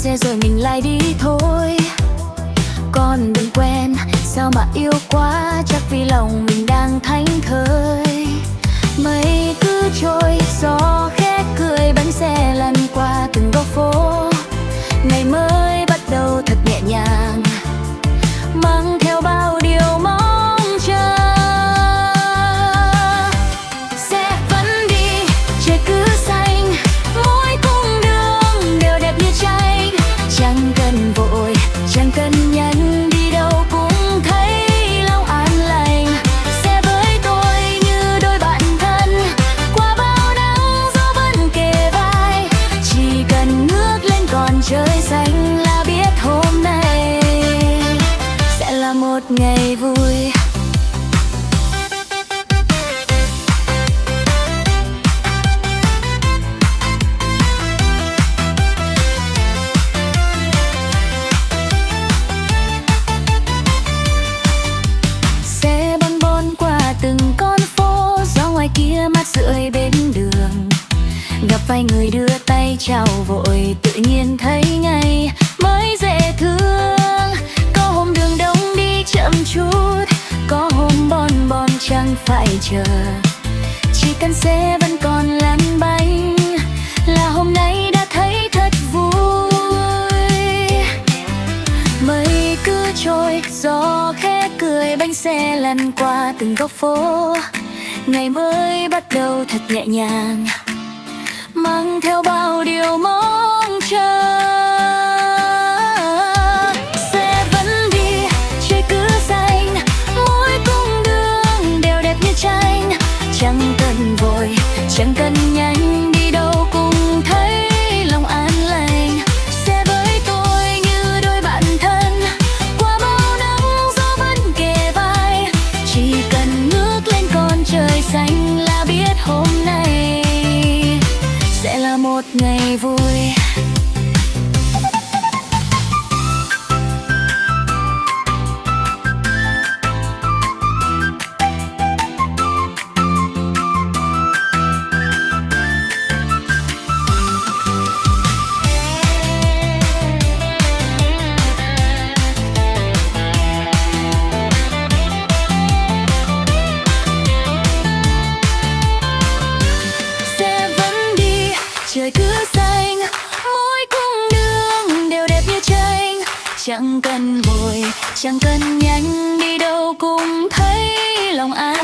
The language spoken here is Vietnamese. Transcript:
xe rồi mình lại đi thôi. Con đừng quen, sao mà yêu quá, chắc vì lòng mình đang thánh thơi. Mây cứ trôi, gió khẽ cười, bánh xe lăn qua từng góc phố. Ngày mới bắt đầu thật nhẹ nhàng, mang theo bao điều mong chờ. Xe vẫn đi, trời cứ xanh, mỗi cung đường đều đẹp như tranh. Chẳng cần vội, chẳng cần nhanh, đi đâu cũng thấy lòng an lành. Xe với tôi như đôi bạn thân, qua bao nắng gió vẫn kề vai. Chỉ cần ngước lên còn trời xanh là biết hôm nay sẽ là một ngày vui. Xe bon bon qua từng con phố, gió ngoài kia mát rượi bên đường. Gặp vài người đưa tay chào vội, tự nhiên thấy ngay mới dễ thương. Có hôm đường đông đi chậm chút, có hôm bon bon chẳng phải chờ. Chỉ cần xe vẫn còn lăn bánh là hôm nay đã thấy thật vui. Mây cứ trôi, gió khẽ cười, bánh xe lăn qua từng góc phố. Ngày mới bắt đầu thật nhẹ nhàng, mang theo bao điều mong chờ. Xe vẫn đi, trời cứ xanh, mỗi cung đường đều đẹp như tranh. Chẳng cần vội, chẳng cần nhanh, đi đâu cũng thấy lòng an lành. Xe với tôi như đôi bạn thân, qua bao nắng gió vẫn kề vai. Chỉ cần ngước lên con trời xanh là biết hôm nay sẽ là một ngày vui. Trời cứ xanh, mỗi cung đường đều đẹp như tranh. Chẳng cần vội, chẳng cần nhanh, đi đâu cũng thấy lòng an